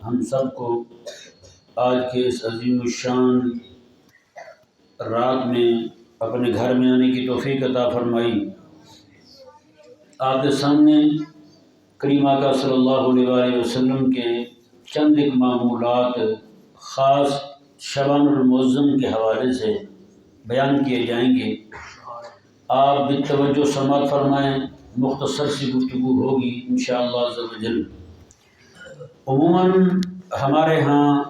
ہم سب کو آج کے اس عظیم الشان رات میں اپنے گھر میں آنے کی توفیق عطا فرمائی۔ آپ کے سامنے کریم آقا صلی اللہ علیہ وسلم کے چند ایک معمولات خاص شبان المعظم کے حوالے سے بیان کیے جائیں گے۔ آپ بالتوجہ سماعت فرمائیں، مختصر سی گفتگو ہوگی انشاءاللہ عز و جل۔ عموماً ہمارے ہاں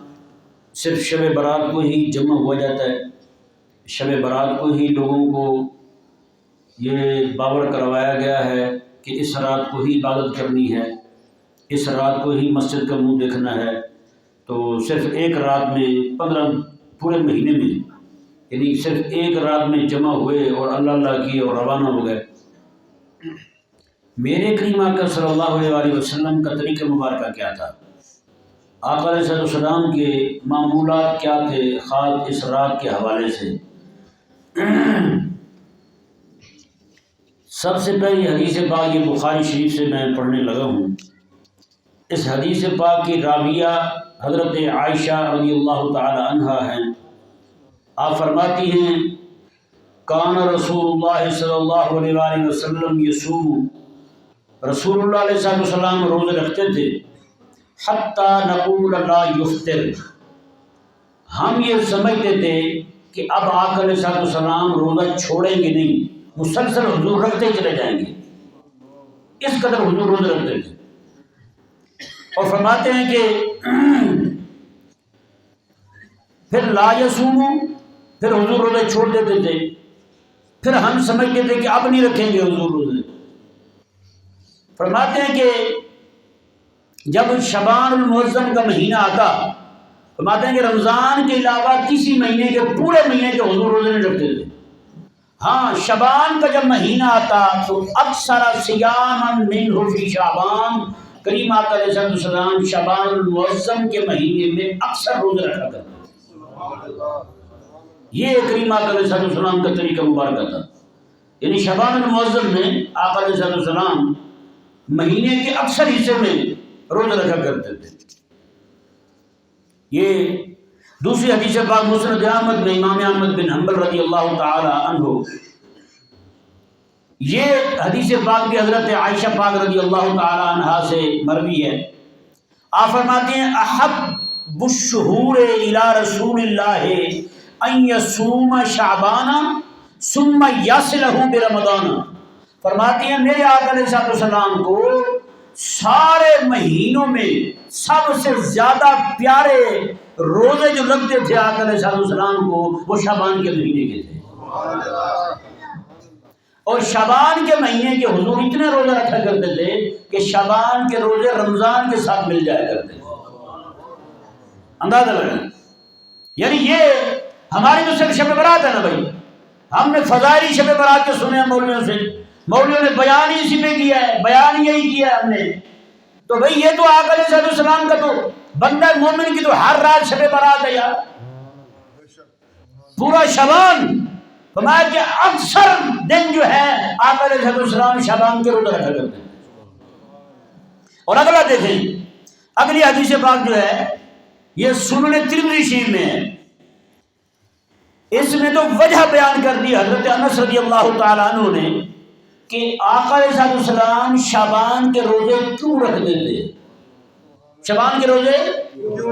صرف شب برات کو ہی جمع ہوا جاتا ہے، شب برات کو ہی لوگوں کو یہ باور کروایا گیا ہے کہ اس رات کو ہی عبادت کرنی ہے، اس رات کو ہی مسجد کا منہ دیکھنا ہے۔ تو صرف ایک رات میں 15 پورے مہینے میں یعنی صرف ایک رات میں جمع ہوئے اور اللہ اللہ کیے اور روانہ ہو گئے۔ میرے کریم آقا صلی اللہ علیہ وسلم کا طریقہ مبارکہ کیا تھا؟ آقا علیہ السلام کے معمولات کیا تھے خاص اس رات کے حوالے سے؟ سب سے پہلی حدیث پاک یہ بخاری شریف سے میں پڑھنے لگا ہوں۔ اس حدیث پاک کی راویہ حضرت عائشہ رضی اللہ تعالی عنہا ہیں۔ آپ فرماتی ہیں کان رسول اللہ صلی اللہ علیہ وسلم یصوم، رسول اللہ علیہ السلام روزے رکھتے تھے، حتی نقول لا یفطر، ہم یہ سمجھتے تھے کہ اب آقا علیہ السلام روزہ چھوڑیں گے نہیں، مسلسل حضور رکھتے چلے جائیں گے، اس قدر حضور روزے رکھتے تھے۔ اور فرماتے ہیں کہ پھر لا یصوم، پھر حضور روزے چھوڑ دیتے تھے، پھر ہم سمجھتے تھے کہ اب نہیں رکھیں گے حضور روزے۔ فرماتے ہیں کہ جب شعبان المعظم کا مہینہ آتا، فرماتے ہیں کہ رمضان کے علاوہ کسی مہینے کے پورے مہینے کے حضور روزے نہیں رکھتے تھے۔ ہاں شعبان کا جب مہینہ آتا تو اکثر صیاما منہ فی شعبان، کریم آقا علیہ السلام شعبان المعظم کے مہینے میں اکثر روزے رکھا کرتے تھے۔ یہ کریم آقا علیہ السلام کا طریقہ مبارکہ تھا، یعنی شعبان المعظم میں آقا علیہ السلام مہینے کے اکثر حصے میں روزہ رکھا کرتے تھے۔ یہ دوسری حدیث پاک مسند احمد میں امام احمد بن حنبل رضی اللہ تعالی عنہ، یہ حدیث پاک بھی حضرت عائشہ پاک رضی اللہ تعالی عنہا سے مروی ہے۔ آپ فرماتے ہیں احب الشہور الی رسول اللہ ان یصوم شعبان ثم یصلہ برمضان، فرماتی ہیں میرے آقا علیہ السلام کو سارے مہینوں میں سب سے زیادہ پیارے روزے جو لگتے تھے آقا علیہ السلام کو وہ شعبان کے مہینے کے تھے، اور شعبان کے مہینے کے حضور اتنے روزے رکھا کرتے تھے کہ شعبان کے روزے رمضان کے ساتھ مل جایا کرتے تھے۔ اندازہ لگائیں، یعنی یہ ہماری تو صرف شب برات ہے نا بھائی، ہم نے فضائلی شب برات کے سنے ہیں مولویوں سے، مولویوں نے بیان ہی اسی پہ کیا ہے، بیان یہی کیا ہے ہم نے۔ تو بھئی یہ تو آقا علیہ السلام کا تو بندہ مومن کی تو ہر رات شب برات ہے یار، پورا شعبان، فرمایا کہ اکثر دن جو ہے آقا علیہ السلام شعبان کے روزہ رکھا کرتے ہیں۔ اور اگلا دیکھیں، اگلی حدیث پاک جو ہے یہ سنن ترمذی شریف میں ہے، اس میں تو وجہ بیان کر دی حضرت انس رضی اللہ تعالی عنہ نے کہ آقا علیہ السلام شعبان کے روزے کیوں رکھتے تھے، شعبان کے روزے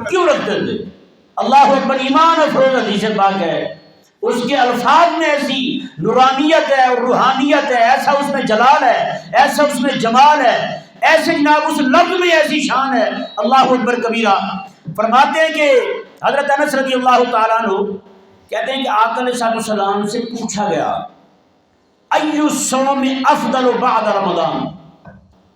کیوں رکھتے تھے۔ اللہ اکبر، ایمان افروز حدیث پاک ہے، اس کے الفاظ میں ایسی نورانیت ہے اور روحانیت ہے، ایسا اس میں جلال ہے، ایسا اس میں جمال ہے، ایسے جناب اس لفظ میں ایسی شان ہے، اللہ اکبر کبیرہ۔ فرماتے ہیں کہ حضرت انس رضی اللہ تعالیٰ عنہ کہتے ہیں کہ آقا علیہ السلام سے پوچھا گیا ای الصوم افضل بعد رمضان،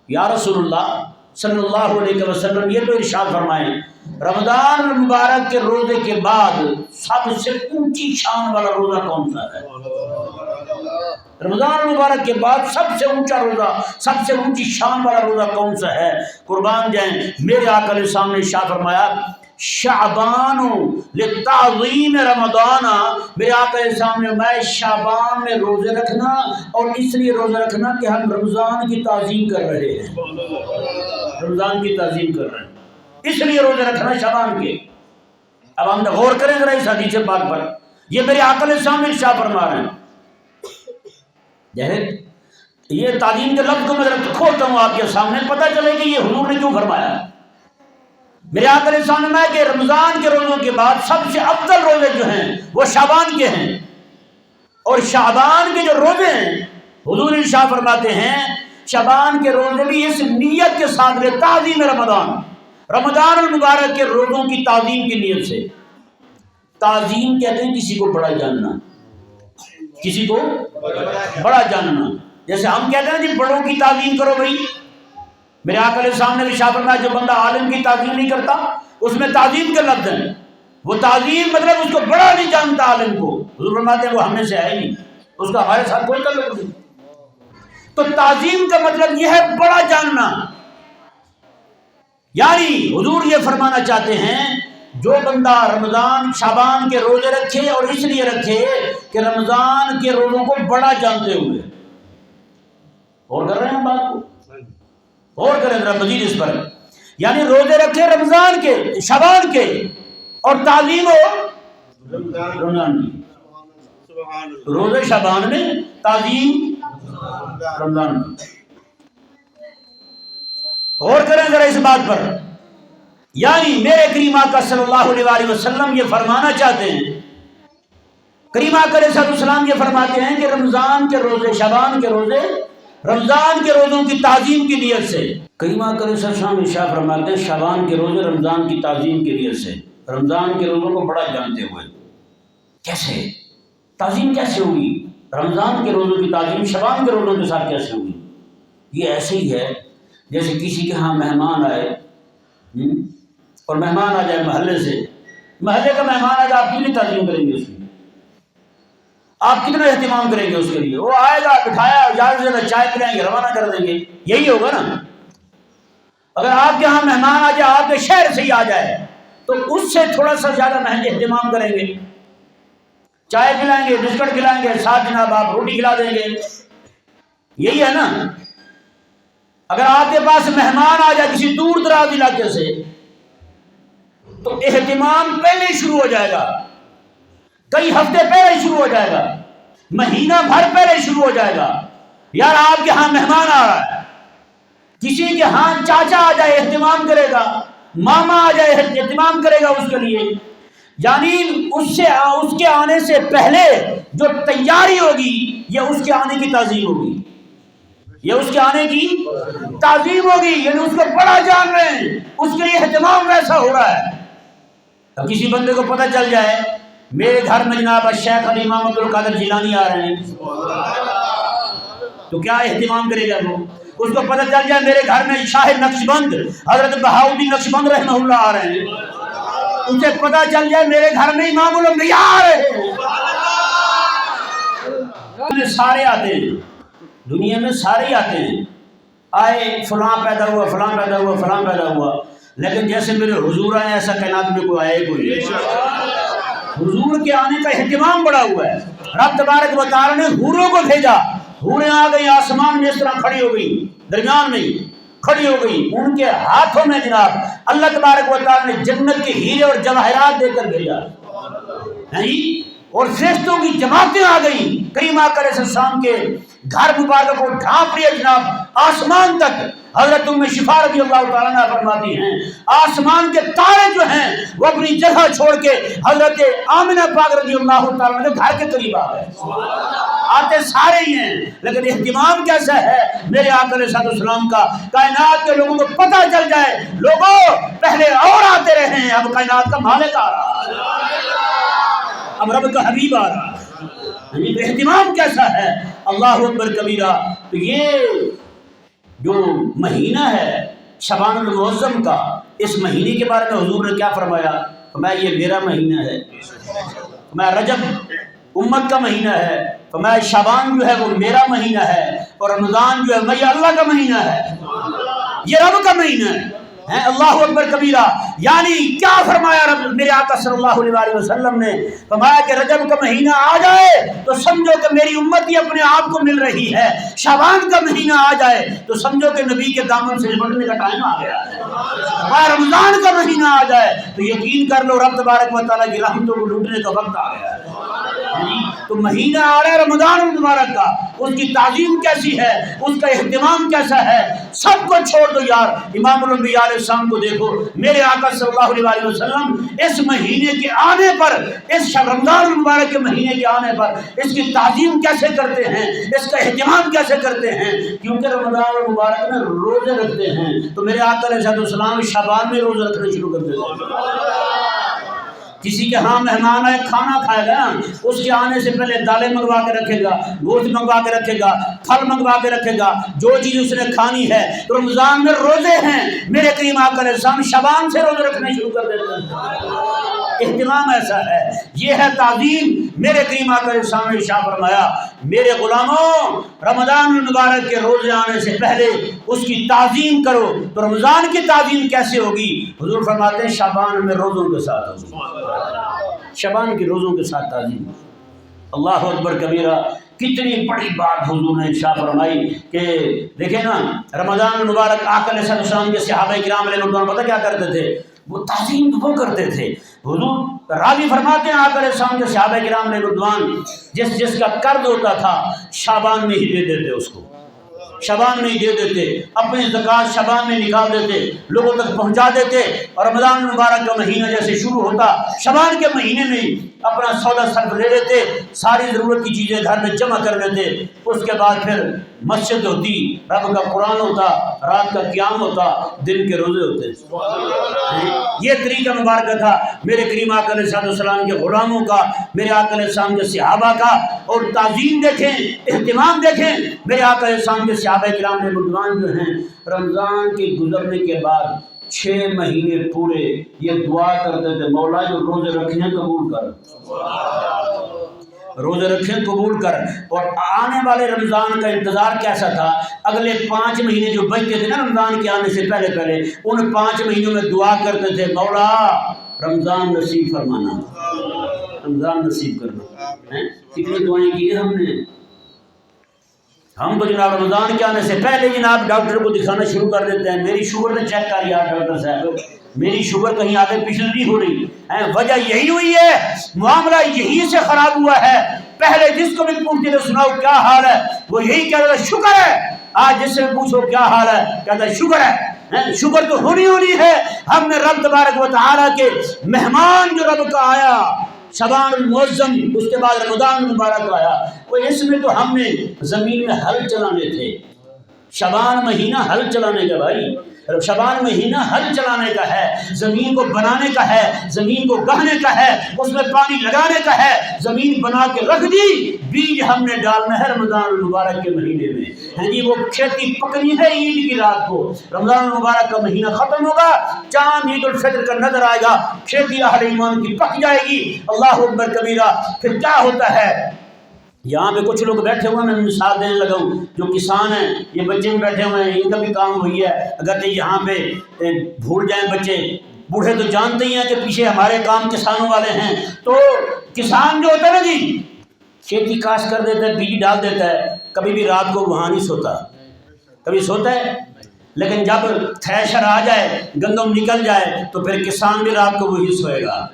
یا رسول اللہ صلی اللہ علیہ وسلم یہ تو ارشاد فرمائیں رمضان المبارک کے روزے کے بعد سب سے اونچی شان والا روزہ کون سا ہے؟ رمضان المبارک کے بعد سب سے اونچا روزہ، سب سے اونچی شان والا روزہ کون سا ہے؟ قربان جائیں میرے آقا علیہ السلام نے ارشاد فرمایا شعبان لتعظیم رمضان، میرے آقا علیہ السلام نے میں شعبان میں روزے رکھنا اور اس لیے روزہ رکھنا کہ ہم رمضان کی تعظیم کر رہے ہیں، رمضان کی تعظیم کر رہے ہیں، اس لیے روزے رکھنا شعبان کے۔ اب ہم غور کریں ذرا اس حدیث پاک پر، یہ میرے آقا علیہ السلام ارشاد فرما رہے ہیں۔ یہ تعلیم کے لفظ کو میں ذرا کھولتا ہوں آپ کے سامنے، پتہ چلے کہ یہ حضور نے کیوں فرمایا۔ میرے آقا علیہ السلام نے فرمایا کہ رمضان کے روزوں کے بعد سب سے افضل روزے جو ہیں وہ شعبان کے ہیں، اور شعبان کے جو روزے ہیں حضور ارشاد فرماتے ہیں شعبان کے روزے بھی اس نیت کے ساتھ لے، تعظیم رمضان المبارک کے روزوں کی تعظیم کی نیت سے۔ تعظیم کہتے ہیں کسی کو بڑا جاننا، کسی کو بڑا جاننا۔ جیسے ہم کہتے ہیں جی بڑوں کی تعظیم کرو بھائی، میرے آقا علیہ السلام نے ارشاد فرمایا جو بندہ عالم کی تعظیم نہیں کرتا اس میں تعظیم کے لفظ ہیں، وہ تعظیم مطلب اس کو بڑا نہیں جانتا عالم کو، حضور فرماتے ہیں وہ ہم میں سے ہے نہیں، اس کا ہمارے ساتھ کوئی تعلق نہیں۔ تو تعظیم کا مطلب یہ ہے بڑا جاننا، یعنی حضور یہ فرمانا چاہتے ہیں جو بندہ رمضان شعبان کے روزے رکھے اور اس لیے رکھے کہ رمضان کے روزوں کو بڑا جانتے ہوئے، اور کر رہے ہیں بات کو، اور کریں ذرا مزید اس پر، یعنی روزے رکھے رمضان کے شعبان کے اور تعظیم ہو رمضان کی، روزے شعبان میں تعظیم رمضان کی۔ غور کریں ذرا اس بات پر، یعنی میرے کریم آقا صلی اللہ علیہ وسلم یہ فرمانا چاہتے ہیں، کریم آقا علیہ السلام یہ فرماتے ہیں کہ رمضان کے روزے شعبان کے روزے رمضان کے روزوں کی تعظیم کی نیت سے، کریم آقا علیہ السلام ارشاد فرماتے ہیں شعبان کے روزے رمضان کی تعظیم کی نیت سے، رمضان کے روزوں کو بڑا جانتے ہوئے۔ کیسے تعظیم کیسے ہوگی؟ رمضان کے روزوں کی تعظیم شعبان کے روزوں کے ساتھ کیسے ہوگی؟ یہ ایسے ہی ہے جیسے کسی کے ہاں مہمان آئے، اور مہمان آ جائے محلے سے، محلے کا مہمان آ جائے، آپ کتنی تعظیم کریں گے اس کی؟ آپ کتنا اہتمام کریں گے اس کے لیے؟ وہ آئے گا، بٹھایا، زیادہ سے زیادہ چائے پلائیں گے، روانہ کر دیں گے، یہی ہوگا نا۔ اگر آپ کے ہاں مہمان آ جائے، آپ کے شہر سے ہی آ جائے، تو اس سے تھوڑا سا زیادہ اہتمام کریں گے، چائے پلائیں گے، بسکٹ کھلائیں گے، ساتھ جناب آپ روٹی کھلا دیں گے، یہی ہے نا۔ اگر آپ کے پاس مہمان آ جائے کسی دور دراز علاقے سے، تو اہتمام پہلے ہی شروع ہو جائے گا، کئی ہفتے پہلے ہی شروع ہو جائے گا، مہینہ بھر پہلے شروع ہو جائے گا۔ یار آپ کے ہاں مہمان آ رہا ہے، کسی کے ہاں چاچا آ جائے اہتمام کرے گا، ماما آ جائے اہتمام کرے گا اس کے لیے، یعنی اس کے آنے سے پہلے جو تیاری ہوگی یہ اس کے آنے کی تعظیم ہوگی، یہ اس کے آنے کی تعظیم ہوگی، یعنی اس کو بڑا جان رہے ہیں، اس کے لیے اہتمام ویسا ہو رہا ہے۔ اب کسی بندے کو پتہ چل جائے میرے گھر میں جناب شیخ الامام عبد القادر جیلانی آ رہے ہیں، تو کیا اہتمام کرے گا وہ؟ اس کو پتہ چل جائے میرے گھر میں شاہ نقشبند حضرت بہاؤالدین نقشبند رحمہ اللہ آ رہے ہیں، اسے پتہ چل جائے میرے گھر میں امام الانبیاء آ رہے ہیں، سارے آتے ہیں، دنیا میں سارے ہی آتے ہیں، آئے فلاں پیدا ہوا، فلاں پیدا ہوا، فلاں پیدا ہوا، لیکن جیسے میرے حضور آئے ایسا کائنات میں کوئی آئے کوئی نہیں۔ حضور کے آنے کا اہتمام بڑا ہوا ہے، رب تبارک و تعالی نے حوروں کو بھیجا، حوریں آ گئی آسمان میں اس طرح کھڑی ہو گئی، درمیان میں کھڑی ہو گئی، ان کے ہاتھوں میں جناب اللہ تبارک و تعالی نے جنت کے ہیرے اور جواہرات دے کر بھیجا، اور فرشتوں کی جماعتیں آ گئی، کریم آقا علیہ السلام کے گھر مبارک کو ڈھانپ لیا جناب آسمان تک۔ حضرت ام شفا رضی اللہ تعالیٰ عنہ فرماتی ہیں آسمان کے تارے جو ہیں وہ اپنی جگہ چھوڑ کے حضرت آمنہ پاک رضی اللہ تعالیٰ عنہ کے گھر کے قریب آ گئے، آتے سارے ہی ہیں، لیکن اہتمام کیسا ہے میرے آقا علیہ السلام کا؟ کائنات کے لوگوں کو پتہ چل جائے، لوگوں پہلے اور آتے رہے ہیں، اب کائنات کا مالک آ رہا ہے، اب رب کا حبیب آ رہا ہے، اہتمام کیسا ہے؟ اللہ اکبر کبیرہ۔ تو یہ جو مہینہ ہے شعبان المعظم کا، اس مہینے کے بارے میں حضور نے کیا فرمایا؟ فرمایا یہ میرا مہینہ ہے، فرمایا رجب امت کا مہینہ ہے، فرمایا شعبان جو ہے وہ میرا مہینہ ہے، اور رمضان جو ہے یہ اللہ کا مہینہ ہے، یہ رب کا مہینہ ہے۔ ہیں اللہ اکبر کبیرہ. یعنی کیا فرمایا رب میرے آقا صلی اللہ علیہ وسلم نے؟ فرمایا کہ رجب کا مہینہ آ جائے تو سمجھو کہ میری امتی اپنے آپ کو مل رہی ہے. شعبان کا مہینہ آ جائے تو سمجھو کہ نبی کے دامن سے لپٹنے کا ٹائم آ گیا ہے. اور رمضان کا مہینہ آ جائے تو یقین کر لو رب تبارک و تعالیٰ کی رحمتوں کو لوٹنے کا وقت آ گیا ہے. تو مہینہ آ رہا ہے رمضان المبارک کا، اس کی تعظیم کیسی ہے، اس کا اہتمام کیسا ہے، سب کو چھوڑ دو یار. امام الانبیاء علیہ السلام کو دیکھو، میرے آقا صلی اللہ علیہ وسلم اس مہینے کے آنے پر، اس شب رمضان المبارک کے مہینے کے آنے پر اس کی تعظیم کیسے کرتے ہیں، اس کا اہتمام کیسے کرتے ہیں. کیونکہ رمضان المبارک میں روزے رکھتے ہیں تو میرے آقا علیہ السلام شعبان میں روزے رکھنے شروع کر دیتے ہیں. کسی کے ہاں مہمان آئے کھانا کھائے گا نا، اس کے آنے سے پہلے دالیں منگوا کے رکھے گا، گوشت منگوا کے رکھے گا، پھل منگوا کے رکھے گا، جو چیز اس نے کھانی ہے. تو رمضان میں روزے ہیں، میرے کریم آقا علیہ السلام شعبان سے روزے رکھنے شروع کر دیتے ہیں. اہتمام ایسا ہے، یہ ہے تعظیم. میرے کریم آقا علیہ السلام نے ارشاد فرمایا میرے غلاموں رمضان المبارک کے روزے آنے سے پہلے اس کی تعظیم کرو. تو رمضان کی تعظیم کیسے ہوگی؟ حضور فرماتے ہیں شعبان میں روزوں کے ساتھ ہوگی. شعبان کے روزوں کے ساتھ تعظیم. اللہ اکبر کبیرہ. کتنی بڑی بات حضور نے ارشاد فرمائی کہ دیکھیں نا رمضان المبارک آقا علیہ السلام کے صحابہ کرام علیہ رضوان پتہ کیا کرتے تھے؟ وہ تعظیم وہ کرتے تھے. حضور راوی فرماتے ہیں آقا علیہ السلام کے صحابہ کرام علیہ رضوان جس کا قرض ہوتا تھا شعبان میں ہی دے دیتے، اس کو شعبان میں ہی دے دیتے، اپنی زکوٰۃ شعبان میں نکال دیتے، لوگوں تک پہنچا دیتے. اور رمضان المبارک کا مہینہ جیسے شروع ہوتا شعبان کے مہینے میں ہی اپنا سودا صرف لے لیتے، ساری ضرورت کی چیزیں گھر میں جمع کر لیتے. اس کے بعد پھر مسجد ہوتی، رب کا قرآن ہوتا، رات کا قیام ہوتا، دن کے روزے ہوتے. یہ طریقہ مبارکہ تھا میرے کریم آقا علیہ السلام کے غلاموں کا، میرے آقا علیہ السلام کے صحابہ کا. اور تعظیم دیکھیں، اہتمام دیکھیں. میرے آقا علیہ السلام کے صحابہ کرام میں رضوان جو ہیں رمضان کے گزرنے کے بعد 6 مہینے پورے یہ دعا کرتے تھے مولا جو روزے رکھے ہیں قبول کر، روزے رکھے قبول کر. اور آنے والے رمضان کا انتظار کیسا تھا؟ اگلے 5 مہینے جو بچتے تھے نا رمضان کے آنے سے پہلے پہلے، ان 5 مہینوں میں دعا کرتے تھے مولا رمضان نصیب فرمانا، رمضان نصیب کرنا. کتنی دعائیں کی ہیں ہم نے. ہم تو جناب رمضان کے آنے سے پہلے جناب ڈاکٹر کو دکھانا شروع کر دیتے ہیں. میری شوگر نے چیک کر لیا ڈاکٹر صاحب، میری شوگر کہیں آگے پیچھے نہیں ہو رہی ہے. وجہ یہی ہوئی ہے، معاملہ یہی سے خراب ہوا ہے. پہلے جس کو بھی پوچھتے تھے سناؤ کیا حال ہے، وہ یہی کہتا تھا شکر ہے. آج جس سے پوچھو کیا حال ہے کہتا ہے شکر ہے. شکر تو ہونی ہے. ہم نے رب تبارک و تعالیٰ کے مہمان جو رب کا آیا شعبان المعظم، اس کے بعد رمضان المبارک آیا، وہ اس میں تو ہم نے زمین میں ہل چلانے تھے. شعبان مہینہ ہل چلانے کا بھائی، شعبان مہینہ ہل چلانے کا ہے، زمین کو بنانے کا ہے، زمین کو گہنے کا ہے، اس میں پانی لگانے کا ہے. زمین بنا کے رکھ دی، بیج ہم نے ڈالنا ہے رمضان المبارک کے مہینے میں. ہاں جی، وہ کھیتی پکنی ہے عید کی رات کو. رمضان المبارک کا مہینہ ختم ہوگا، چاند عید الفطر کا نظر آئے گا، کھیتی اہل ایمان کی پک جائے گی. اللہ اکبر کبیرہ. پھر کیا ہوتا ہے؟ یہاں پہ کچھ لوگ بیٹھے ہوئے ہیں، میں مثال دینے لگا ہوں، جو کسان ہیں، یہ بچے بھی بیٹھے ہوئے ہیں، ان کا بھی کام ہوئی ہے. اگر تو یہاں پہ بھول جائیں بچے، بوڑھے تو جانتے ہی ہیں کہ پیچھے ہمارے کام کسانوں والے ہیں. تو کسان جو ہوتا ہے نا جی، کھیتی کاش کر دیتا ہے، بیج ڈال دیتا ہے، کبھی بھی رات کو وہاں نہیں سوتا. کبھی سوتا ہے؟ لیکن جب تھریشر آ جائے، گندم نکل جائے، تو پھر کسان بھی رات کو وہی سوئے گا،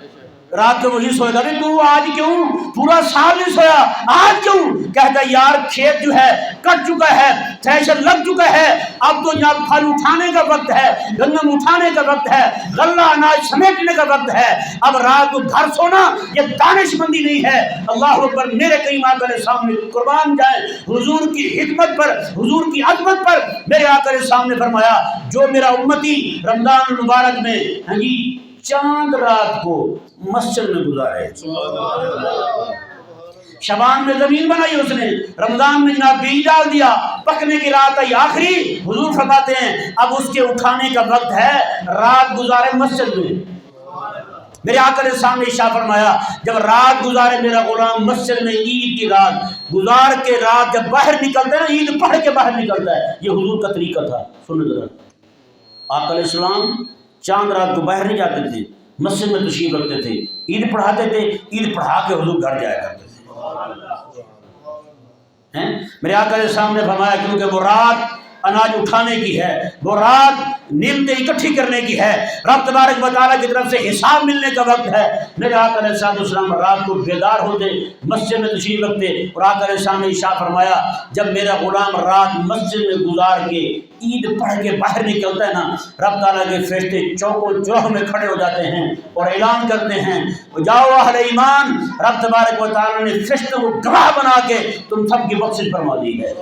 رات کو وہی سوئے گا. نہیں تو آج کیوں پورا سال نہیں سویا، آج کیوں؟ کہتا ہے یار کھیت جو ہے کٹ چکا ہے، تھریشر لگ چکا ہے، اب تو جب پھل اٹھانے کا وقت ہے، گندم اٹھانے کا وقت ہے، غلہ اناج سمیٹنے کا وقت ہے. اب رات کو گھر سونا یہ دانش مندی نہیں ہے. اللہ اکبر. میرے کریم آقا علیہ السلام نے قربان جائیں حضور کی حکمت پر، حضور کی عظمت پر. میرے آقا علیہ السلام نے فرمایا جو میرا امتی رمضان المبارک میں ہاں جی چاند رات کو مسجد میں گزارے، شعبان میں زمین بنائی اس نے، رمضان میں جناب بیج ڈال دیا، پکنے کی رات آئی آخری. حضور فرماتے ہیں اب اس کے اٹھانے کا وقت ہے، رات گزارے مسجد میں. میرے آقا علیہ السلام نے ارشاد فرمایا جب رات گزارے میرا غلام مسجد میں، عید کی رات گزار کے رات جب باہر نکلتا ہے نا، عید پڑھ کے باہر نکلتا ہے. یہ حضور کا طریقہ تھا. سنو ذرا، آقا علیہ السلام چاند رات کو باہر نہیں جاتے تھے، مسجد میں تشریف رکھتے تھے، عید پڑھاتے تھے، عید پڑھا کے حضور گھر جایا کرتے تھے۔ میرے آقا علیہ السلام نے فرمایا کیونکہ وہ رات اناج اٹھانے کی ہے، وہ رات نعمتیں اکٹھی کرنے کی ہے، رب تبارک و تعالیٰ کی طرف سے حساب ملنے کا وقت ہے۔ میرے آقا علیہ السلام رات کو بیدار ہوتے، مسجد میں تشریف رکھتے، اور آقا علیہ السلام نے ارشاد فرمایا جب میرا غلام رات مسجد میں گزار کے عید پڑھ کے باہر نکلتا ہے نا، رب تعالیٰ کے فرشتے چوکوں چوراہوں میں کھڑے ہو جاتے ہیں اور اعلان کرتے ہیں جاؤ اہل ایمان، رب تبارک و تعالیٰ نے فرشتوں کو گواہ بنا کے تم سب کی بخشش فرما دی ہے،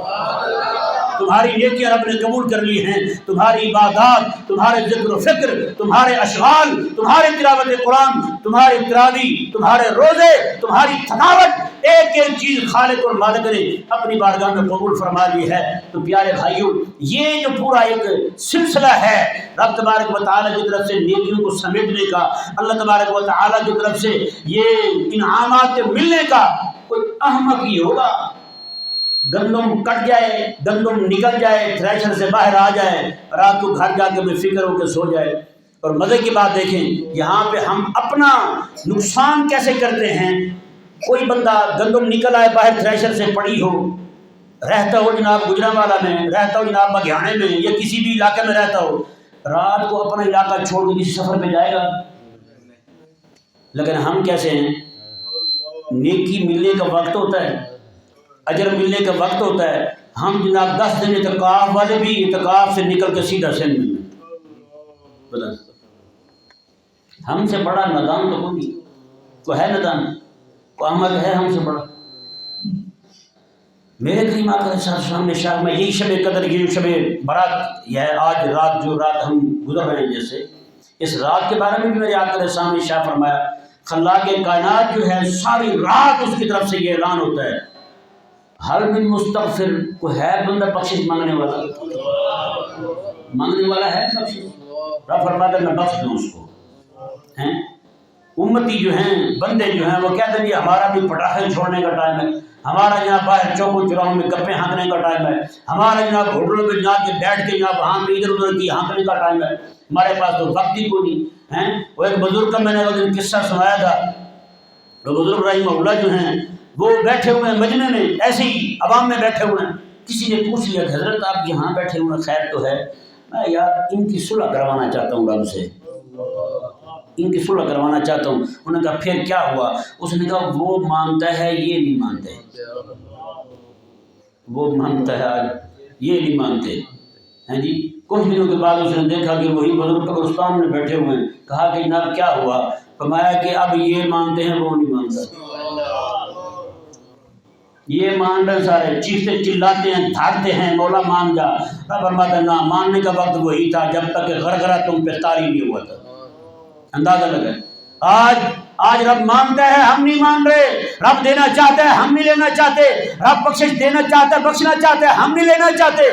تمہاری نیکیاں رب نے قبول کر لی ہیں، تمہاری عبادات، تمہارے ذکر و فکر، تمہارے اشعال، تمہاری تلاوت قرآن، تمہاری تراویح، تمہارے روزے، تمہاری تھکاوٹ، ایک ایک چیز خالق اور مالک نے اپنی بارگاہ میں قبول فرما لی ہے۔ تو پیارے بھائیوں، یہ جو پورا ایک سلسلہ ہے رب تبارک و تعالیٰ کی طرف سے نیکیوں کو سمیٹنے کا، اللہ تبارک و تعالیٰ کی طرف سے یہ انعامات کے ملنے کا، کوئی احمق ہی ہوگا گندم کٹ جائے، گندم نکل جائے، تھریشر سے باہر آ جائے، رات کو گھر جا کے بے فکر ہو کے سو جائے۔ اور مزے کی بات دیکھیں، یہاں پہ ہم اپنا نقصان کیسے کرتے ہیں۔ کوئی بندہ گندم نکل آئے باہر تھریشر سے پڑی ہو، رہتا ہو جناب گجرانوالہ میں، رہتا ہو جناب بگیانے میں، یا کسی بھی علاقے میں رہتا ہو، رات کو اپنا علاقہ چھوڑ کے کسی سفر پہ جائے گا؟ لیکن ہم کیسے ہیں، نیکی ملنے کا وقت ہوتا ہے، اجر ملنے کا وقت ہوتا ہے، ہم جناب 10 دن اعتکاف والے بھی اعتکاف سے نکل کے سیدھا سندھ میں، بتا ہم سے بڑا نادان تو کوئی ہے، نادان کو احمد ہے ہم سے بڑا۔ میرے کریم آقا علیہ السلام نے شاہ میں یہی شب قدر، یہ شب برات، یہ ہے آج رات، جو رات ہم گزر رہے ہیں، جیسے اس رات کے بارے میں بھی میرے آقا علیہ السلام نے شاہ فرمایا خلاق کائنات جو ہے ساری رات اس کی طرف سے یہ اعلان ہوتا ہے حل من مستغفر، کو ہے بندہ بخشش مانگنے والا، مانگنے والا ہے بخشش، رب فرماتا ہے میں بخش دوں اس کو۔ ہیں امتی جو ہیں، بندے جو ہیں، وہ کہتے ہیں جی ہمارا بھی پٹاخے چھوڑنے کا ٹائم ہے، ہمارا جناب باہر چوکوں چوراہوں میں گپے ہانکنے کا ٹائم ہے، ہمارا جناب ہوٹلوں پہ جا کے بیٹھ کے جناب وہاں پہ ادھر ادھر کی ہانکنے کا ٹائم ہے، ہمارے پاس تو وقت ہی کوئی نہیں ہے۔ وہ ایک بزرگ کا میں نے وہ دن قصہ سنایا تھا، وہ بزرگ رحمہ اللہ جو ہیں وہ بیٹھے ہوئے ہیں مجمع میں، ایسے ہی عوام میں بیٹھے ہوئے ہیں، کسی نے پوچھ لیا کہ حضرت آپ یہاں بیٹھے ہوئے ہیں، خیر تو ہے؟ میں یار ان کی صلح کروانا چاہتا ہوں رب سے، ان کی صلح کروانا چاہتا ہوں۔ انہوں نے کہا پھر کیا ہوا؟ اس نے کہا وہ مانتا ہے یہ نہیں مانتے، وہ مانتا ہے آج یہ نہیں مانتے ہیں جی۔ کچھ دنوں کے بعد اس نے دیکھا کہ وہی بزرگ قبرستان میں بیٹھے ہوئے ہیں، کہا کہ جناب کیا ہوا؟ فرمایا کہ اب یہ مانتے ہیں وہ نہیں مانتا، یہ مان رہے سارے، چیختے چلاتے ہیں، دھاڑتے ہیں مولا مان جا۔ رب فرماتا ہے نہ، ماننے کا وقت وہی تھا جب تک کہ غرغرہ تم پہ طاری نہیں ہوا تھا۔ اندازہ لگا آج رب مانتا ہے ہم نہیں مان رہے، رب دینا چاہتا ہے ہم نہیں لینا چاہتے، رب بخشش دینا چاہتا ہے بخشنا چاہتا ہے ہم نہیں لینا چاہتے۔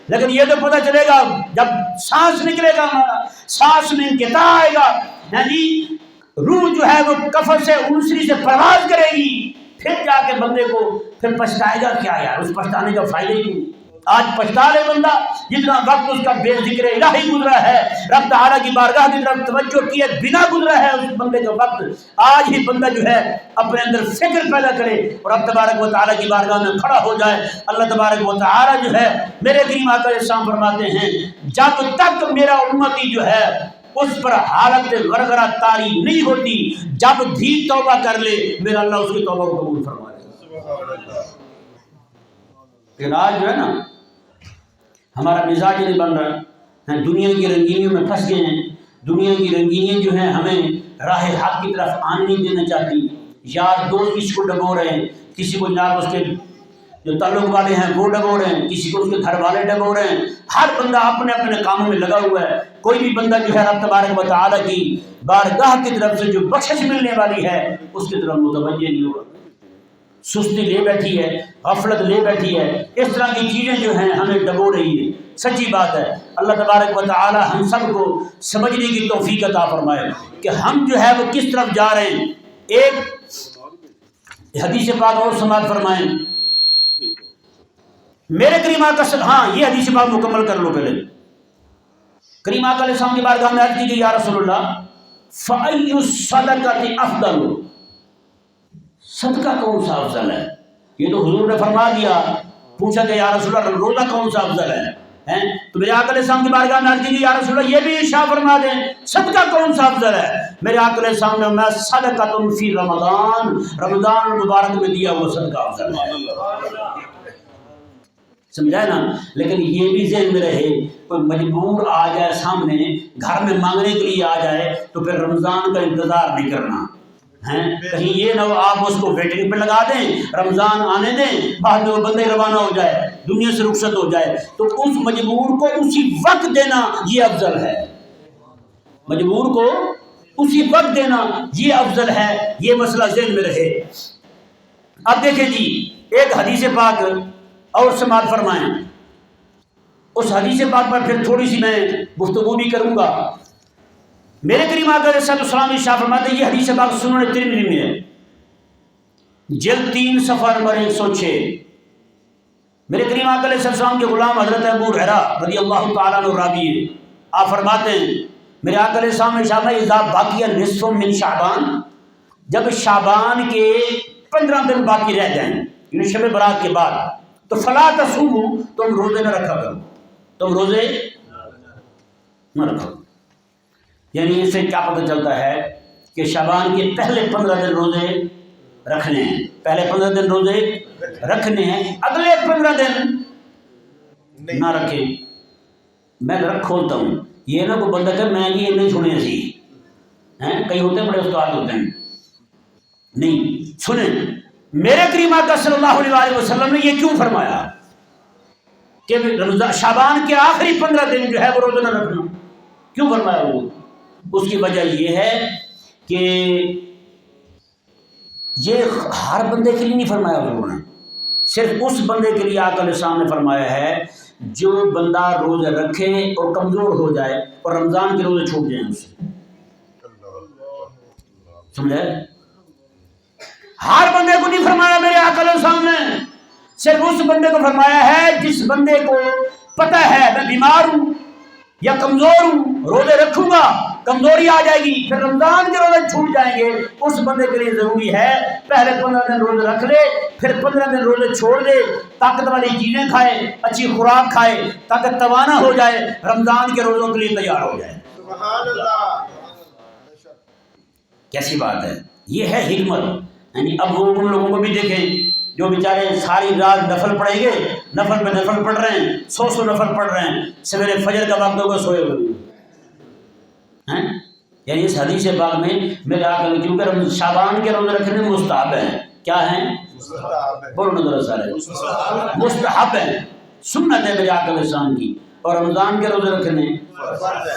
لیکن یہ تو پتہ چلے گا جب سانس نکلے گا، ہمارا سانس میں انقطاع آئے گا، یعنی روح جو ہے وہ کفن سے انسری سے پرواز کرے گی، پھر جا کے بندے کو پھر پچھتائے گا کیا یار، اس پچھتانے کا فائدہ ہی نہیں۔ آج پچھتا لے بندہ، جتنا وقت اس کا بے ذکر الہی گزرا ہے، رب تعالیٰ کی بارگاہ کی طرف توجہ کیے بنا گزرا ہے اس بندے کا وقت، آج ہی بندہ جو ہے اپنے اندر فکر پیدا کرے اور رب تبارک و تعالیٰ کی بارگاہ میں کھڑا ہو جائے۔ اللہ تبارک و تعالیٰ جو ہے میرے کریم آقا علیہ السلام فرماتے ہیں جب تک میرا امتی جو ہے اس پر حالت غرغرہ طاری نہیں ہوتی، جب بھی توبہ کر لے میرا اللہ اس کی توبہ کو قبول فرما لے۔ لیکن آج جو ہے نا ہمارا مزاج نہیں بن رہا، دنیا کی رنگینیوں میں پھنس گئے ہیں، دنیا کی رنگینیاں جو ہیں ہمیں راہ حق کی طرف آنے نہیں دینا چاہتی، یار دوست کسی کو ڈبو رہے ہیں، کسی کو جناب اس کے جو تعلق والے ہیں وہ ڈبو رہے ہیں، کسی کو اس کے گھر والے ڈبو رہے ہیں، ہر بندہ اپنے اپنے کاموں میں لگا ہوا ہے، کوئی بھی بندہ جو ہے رب تبارک و تعالیٰ کی بارگاہ کی طرف سے جو بخشش ملنے والی ہے اس کی طرف متوجہ نہیں ہوگا، سستی لے بیٹھی ہے، غفلت لے بیٹھی ہے، اس طرح کی چیزیں جو ہیں ہمیں ڈبو رہی ہیں۔ سچی بات ہے، اللہ تبارک و تعالی ہم سب کو سمجھنے کی توفیق عطا فرمائے کہ ہم جو ہے وہ کس طرف جا رہے ہیں۔ ایک حدیث پاک اور سماعت فرمائیں میرے کریم آقا، ہاں یہ حدیث پاک مکمل کر لو پہلے۔ کریم آقا علیہ السلام کی بارگاہ میں عرض کی کہ یا رسول اللہ فَأَيُّ الصَّدَقَةِ أَفْضَلُ، صدقہ کون سا افضل ہے؟ یہ تو حضور نے فرما دیا، پوچھا کہ یا رسول اللہ روزہ کون سا افضل ہے؟ تو میرے آقا علیہ السلام کی بارگاہ میں عرض کی یا رسول اللہ یہ بھی ارشاد فرما دیں صدقہ کون سا افضل ہے؟ میرے آقا علیہ السلام نے میں صدقۃ فی رمضان، رمضان مبارک میں دیا وہ صدقہ افضل ہے۔ سمجھا ہے نا؟ لیکن یہ بھی ذہن میں رہے کوئی مجبور آ جائے سامنے گھر میں مانگنے کے لیے آ جائے تو پھر رمضان کا انتظار نہیں کرنا ہے، کہیں یہ نہ ہو آپ اس کو ویٹنگ پہ لگا دیں، رمضان آنے دیں، بعد میں وہ بندے روانہ ہو جائے، دنیا سے رخصت ہو جائے، تو اس مجبور کو اسی وقت دینا یہ افضل ہے، مجبور کو اسی وقت دینا یہ افضل ہے، یہ مسئلہ ذہن میں رہے۔ اب دیکھیں جی ایک حدیث پاک اور سماعت فرمائیں، اس حدیث پاک پر پھر تھوڑی سی میں گفتگو بھی کروں گا۔ میرے کریم آقا علیہ السلام ارشاد فرماتے ہیں، یہ حدیث پاک سنن ترمذی میں ہے، جلد 3 صفحہ نمبر 106۔ میرے کریم آقا علیہ السلام کے غلام حضرت ابو ہریرہ رضی اللہ تعالیٰ عنہ راوی ہے، آپ فرماتے ہیں میرے آقا علیہ السلام نے ارشاد فرمایا اذا باقی نصف من شعبان، جب شعبان کے 15 دن باقی رہ جائیں یعنی شب برات کے بعد، تو فلا تصوموا، تم روزے نہ رکھا کرو، تم روزے نہ رکھو۔ یعنی اس سے کیا پتہ چلتا ہے کہ شعبان کے پہلے 15 دن روزے رکھنے ہیں، پہلے 15 دن روزے رکھنے ہیں، اگلے 15 دن نہ رکھیں۔ میں رکھ کھولتا ہوں، یہ نہ کوئی بندہ کہ میں یہ نہیں سنے سی ہیں، کئی ہوتے ہیں بڑے استاد ہوتے ہیں، نہیں سنیں میرے کریم آقا صلی اللہ علیہ وسلم نے یہ کیوں فرمایا کہ شعبان کے آخری 15 دن جو ہے وہ روزہ نہ رکھنا، کیوں فرمایا؟ وہ اس کی وجہ یہ ہے کہ یہ ہر بندے کے لیے نہیں فرمایا حضور نے، صرف اس بندے کے لیے آقا علیہ السلام نے فرمایا ہے جو بندہ روزے رکھے اور کمزور ہو جائے اور رمضان کے روزے چھوٹ جائیں اس سے، سمجھے؟ ہر بندے کو نہیں فرمایا میرے آقا علیہ السلام نے، صرف اس بندے کو فرمایا ہے جس بندے کو پتہ ہے میں بیمار ہوں یا کمزور ہوں، روزے رکھوں گا کمزوری آ جائے گی پھر رمضان کے روزے چھوٹ جائیں گے، اس بندے کے لیے ضروری ہے پہلے 15 دن روزے رکھ لے، پھر 15 دن روزے چھوڑ دے، طاقت والی چیزیں کھائے، اچھی خوراک کھائے تاکہ توانا ہو جائے، رمضان کے روزوں کے لیے تیار ہو جائے۔ سبحان اللہ، کیسی بات ہے، یہ ہے حکمت۔ یعنی اب وہ ان لوگوں کو بھی دیکھیں جو بیچارے ساری رات نفل پڑھیں گے، نفل پہ نفل پڑھ رہے ہیں، 100 نفل پڑھ رہے ہیں، سویرے فجر کا وقت ہوگا سوئے ہوئے ہیں۔ یعنی اس حدیث پاک میں میرے آقا نے، کیونکہ شعبان کے روزے رکھنے مستحب ہیں، کیا ہیں؟ بولو نا ذرا سارے، مستحب ہیں، سنت ہے میرے آقا علیہ السلام کی، اور رمضان کے روزے رکھنے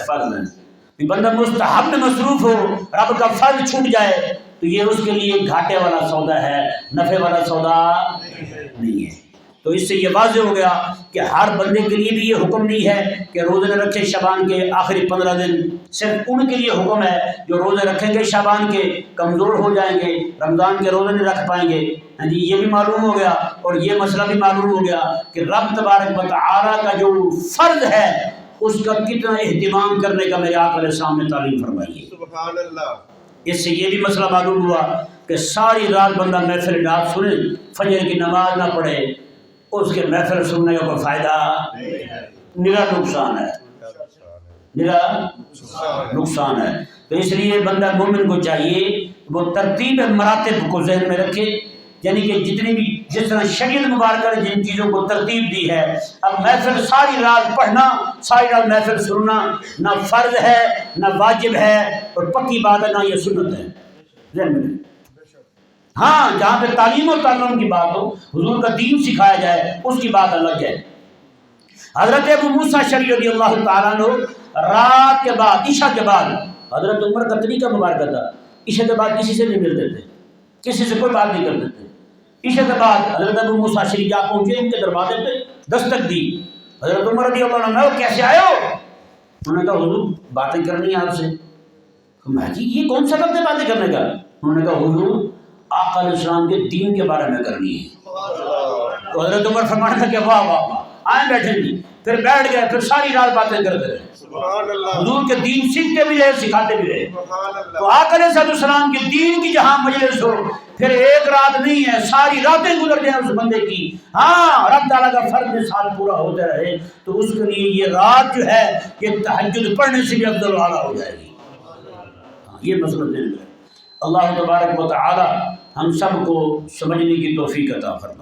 فرض ہیں۔ بندہ مستحب میں مصروف ہو، رب کا فرض چھوٹ جائے تو یہ اس کے لیے گھاٹے والا سودا ہے، نفع والا سودا نہیں ہے۔ تو اس سے یہ واضح ہو گیا کہ ہر بندے کے لیے بھی یہ حکم نہیں ہے کہ روزے نہ رکھے شعبان کے آخری 15 دن، صرف ان کے لیے حکم ہے جو روزے رکھیں گے شعبان کے کمزور ہو جائیں گے، رمضان کے روزے نہیں رکھ پائیں گے۔ جی یہ بھی معلوم ہو گیا اور یہ مسئلہ بھی معلوم ہو گیا کہ رب تبارک و تعالیٰ کا جو فرض ہے اس کا کتنا اہتمام کرنے کا میرے آقا علیہ السلام نے تعلیم فرمائی ہے۔ سبحان اللہ۔ اس سے یہ بھی مسئلہ معلوم ہوا کہ ساری رات بندہ محفل ڈاک سنے، فجر کی نماز نہ پڑھے، اس کے محفل سننے کا کوئی فائدہ نرا نقصان ہے، نرا نقصان ہے۔ تو اس لیے بندہ مومن کو چاہیے وہ ترتیب مراتب کو ذہن میں رکھے، یعنی کہ جتنی بھی جس طرح شریعت مبارکہ نے جن چیزوں کو ترتیب دی ہے، اب محفل ساری رات پڑھنا، ساری رات محفل سننا نہ فرض ہے نہ واجب ہے، اور پکی بات ہے نہ یہ سنت ہے، ذہن میں۔ ہاں جہاں پہ تعلیم و تعلم کی بات ہو، حضور کا دین سکھایا جائے، اس کی بات الگ ہے۔ حضرت ابو موسیٰ اشعری رضی اللہ تعالیٰ عنہ رات کے بعد، عشاء کے بعد، حضرت عمر کا طریقہ مبارکہ تھا، عشاء کے بعد کسی سے نہیں ملتے تھے، کسی سے کوئی بات نہیں کرتے تھے۔ عشاء کے بعد حضرت ابو موسیٰ اشعری جا پہنچے، ان کے دروازے پہ دستک دی، حضرت عمر رضی اللہ عنہ کیسے آئے ہو؟ انہوں نے کہا حضور باتیں کرنی ہے آپ سے۔ میں جی یہ کون سا وقت ہے باتیں کرنے کا؟ انہوں نے کہا حضور آقا علیہ السلام کے دین کے بارے میں کرنی ہے۔ تو حضرت عمر فرمانے لگے واہ واہ واہ، آئیں بیٹھیں جی، پھر بیٹھ گئے، پھر ساری رات باتیں کرتے رہے، حضور کے دین سیکھتے بھی رہے، سکھاتے بھی رہے۔ تو آقا علیہ السلام کے دین کی جہاں مجلس ہو، پھر ایک رات نہیں ہے، ساری راتیں گزر جائیں اس بندے کی، ہاں رب تعالیٰ کا فرض سال پورا ہوتے رہے، تو اس کے لیے یہ رات جو ہے یہ تہجد پڑھنے سے بھی افضل اعلیٰ ہو جائے گی۔ یہ مسئلہ ذہن میں ہے۔ اللہ تبارک و تعالی ہم سب کو سمجھنے کی توفیق عطا فرمائے۔